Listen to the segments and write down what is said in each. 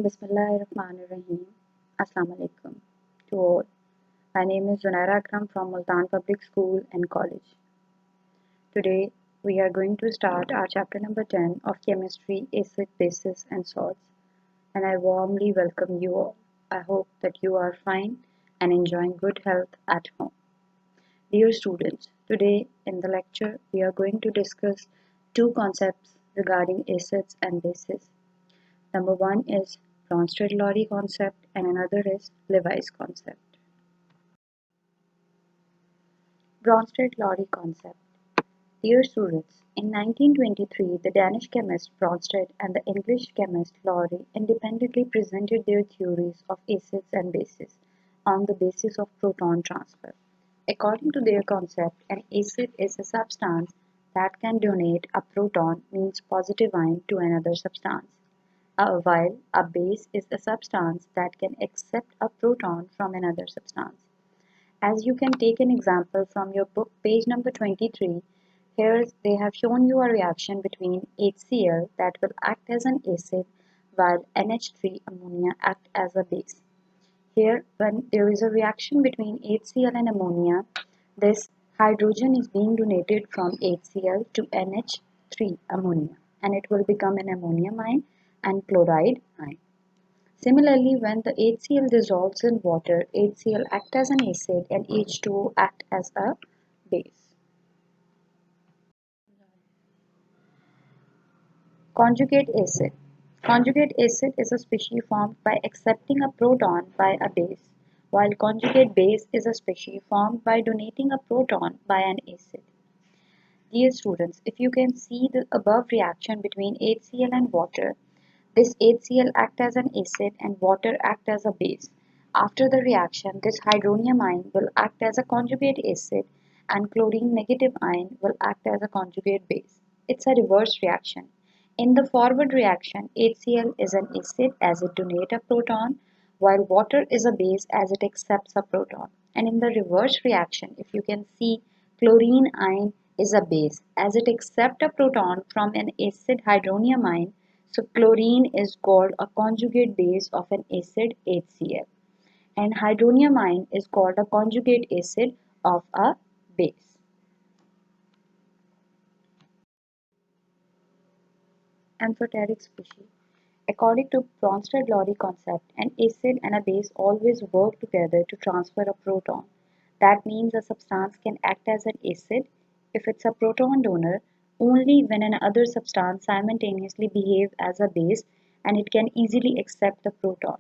Bismillahirrahmanirrahim. Assalamu alaikum to all. My name is Zunaira Akram from Multan Public School and College. Today we are going to start our chapter number 10 of chemistry, acid, bases and salts. And I warmly welcome you all. I hope that you are fine and enjoying good health at home. Dear students, today in the lecture we are going to discuss two concepts regarding acids and bases. Number one is Bronsted-Lowry concept and another is Levi's concept. Bronsted-Lowry concept. Dear students, in 1923, the Danish chemist Bronsted and the English chemist Lowry independently presented their theories of acids and bases on the basis of proton transfer. According to their concept, an acid is a substance that can donate a proton, means positive ion, to another substance. While a base is a substance that can accept a proton from another substance. As you can take an example from your book, page number 23, here they have shown you a reaction between HCl that will act as an acid while NH3 ammonia act as a base. Here, when there is a reaction between HCl and ammonia, this hydrogen is being donated from HCl to NH3 ammonia and it will become an ammonium ion and chloride ion. Similarly, when the HCl dissolves in water, HCl acts as an acid and H2O act as a base. Conjugate acid. Conjugate acid is a species formed by accepting a proton by a base, while conjugate base is a species formed by donating a proton by an acid. Dear students, if you can see the above reaction between HCl and water, this HCl acts as an acid and water acts as a base. After the reaction, this hydronium ion will act as a conjugate acid and chlorine negative ion will act as a conjugate base. It's a reverse reaction. In the forward reaction, HCl is an acid as it donates a proton, while water is a base as it accepts a proton. And in the reverse reaction, if you can see, chlorine ion is a base as it accepts a proton from an acid hydronium ion. So chlorine is called a conjugate base of an acid HCl and hydronium ion is called a conjugate acid of a base. Amphoteric species. According to Bronsted-Lowry concept, an acid and a base always work together to transfer a proton. That means a substance can act as an acid if it's a proton donor only when another substance simultaneously behaves as a base and it can easily accept the proton.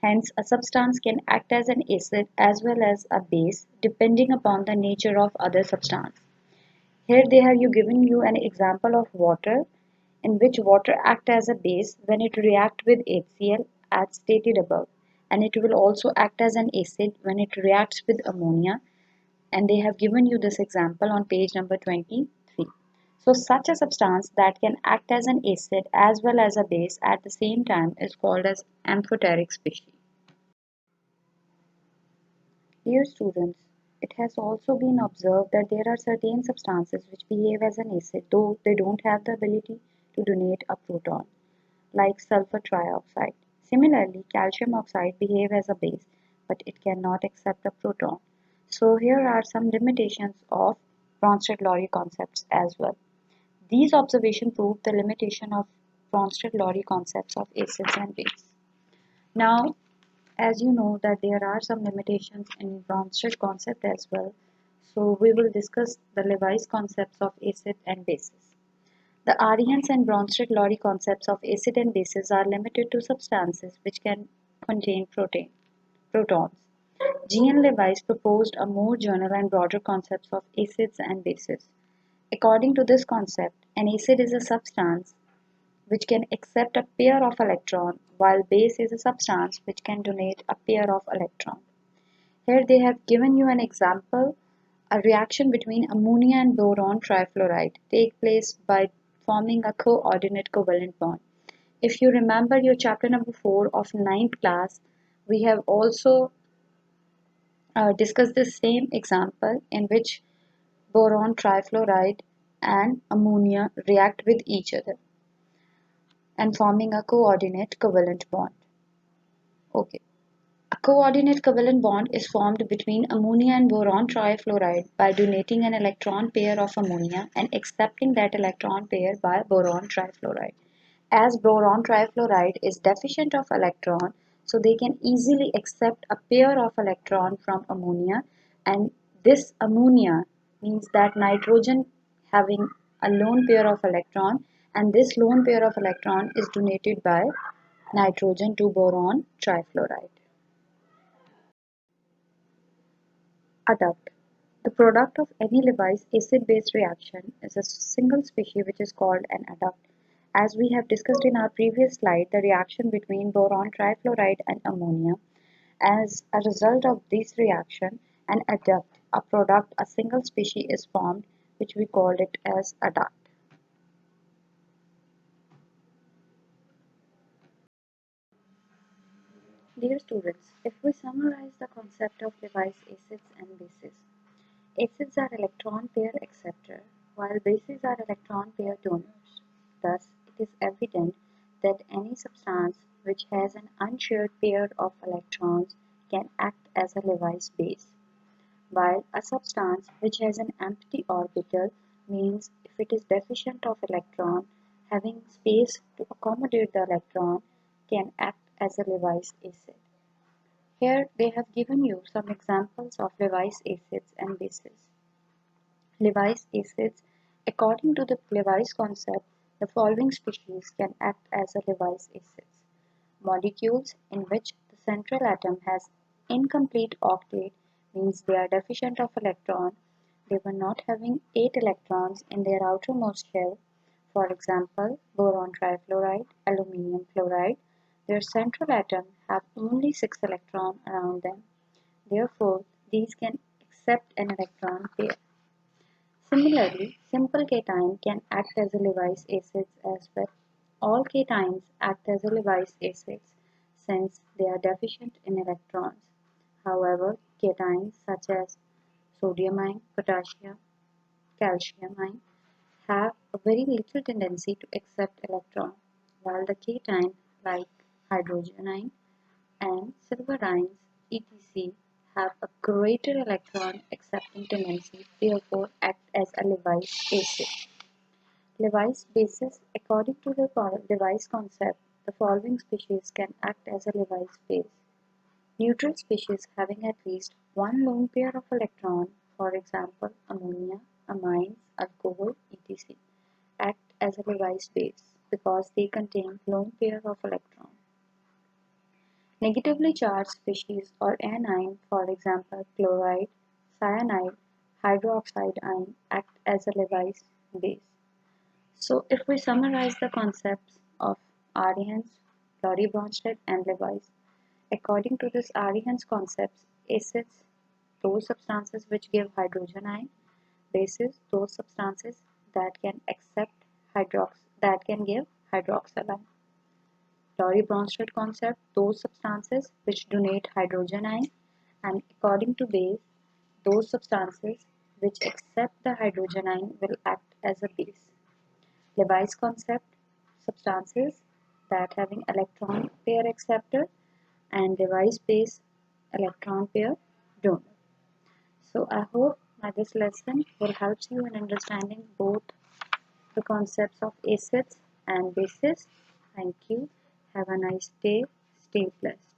Hence, a substance can act as an acid as well as a base depending upon the nature of other substance. Here they have given you an example of water in which water acts as a base when it reacts with HCl as stated above, and it will also act as an acid when it reacts with ammonia, and they have given you this example on page number 23. So such a substance that can act as an acid as well as a base at the same time is called as amphoteric species. Dear students, it has also been observed that there are certain substances which behave as an acid though they don't have the ability to donate a proton, like sulfur trioxide. Similarly, calcium oxide behaves as a base, but it cannot accept a proton. So here are some limitations of Bronsted-Lowry concepts as well. These observations prove the limitation of Bronsted-Lowry concepts of acids and bases. Now, as you know that there are some limitations in Bronsted concept as well, so we will discuss the Levi's concepts of acid and bases. The Aryans and Bronsted-Lowry concepts of acid and bases are limited to substances which can contain protons. G. N. Levi's proposed a more general and broader concept of acids and bases. According to this concept, an acid is a substance which can accept a pair of electrons, while base is a substance which can donate a pair of electrons. Here they have given you an example. A reaction between ammonia and boron trifluoride takes place by forming a coordinate covalent bond. If you remember your chapter number 4 of 9th class, we have also discussed the same example in which boron trifluoride and ammonia react with each other and forming a coordinate covalent bond. Okay. A coordinate covalent bond is formed between ammonia and boron trifluoride by donating an electron pair of ammonia and accepting that electron pair by boron trifluoride. As boron trifluoride is deficient of electron, so they can easily accept a pair of electron from ammonia, and this ammonia means that nitrogen having a lone pair of electron, and this lone pair of electron is donated by nitrogen to boron trifluoride. Adduct. The product of any Lewis acid-base reaction is a single species which is called an adduct. As we have discussed in our previous slide, the reaction between boron trifluoride and ammonia. As a result of this reaction, an adduct, a product, a single species is formed, which we called it as adduct. Dear students, if we summarize the concept of Lewis acids and bases, acids are electron pair acceptor, while bases are electron pair donors. Thus, it is evident that any substance which has an unshared pair of electrons can act as a Lewis base, while a substance which has an empty orbital means if it is deficient of electron, having space to accommodate the electron can act as a Lewis acid. Here they have given you some examples of Lewis acids and bases. Lewis acids. According to the Lewis concept, the following species can act as a Lewis acids. Molecules in which the central atom has incomplete octet means they are deficient of electron. They were not having 8 electrons in their outermost shell. For example, boron trifluoride, aluminium fluoride. Their central atom have only 6 electrons around them. Therefore, these can accept an electron pair. Similarly, simple cation can act as a Lewis acids as well. All cations act as a Lewis acids since they are deficient in electrons. However, cations such as sodium ion, potassium, calcium ion have a very little tendency to accept electron, while the cation like hydrogen ion and silver ions etc. have a greater electron accepting tendency, therefore act as a Lewis acid. Lewis bases. According to the Lewis concept, the following species can act as a Lewis base. Neutral species having at least one lone pair of electron, for example ammonia, amines, alcohol, etc., act as a Lewis base because they contain lone pair of electron. Negatively charged species or anion, for example chloride, cyanide, hydroxide ion, act as a Lewis base. So if we summarize the concepts of Arrhenius, Laurie Bronsted and Lewis, according to this Arrhenius concepts, acids, those substances which give hydrogen ion, bases, those substances that can accept that can give hydroxyl ion. Laurie Bronsted concept, those substances which donate hydrogen ion, and according to base, those substances which accept the hydrogen ion will act as a base. Lewis concept, substances that having electron pair acceptor and Lewis base electron pair donor. So I hope that this lesson will help you in understanding both the concepts of acids and bases. Thank you. Have a nice day. Stay blessed.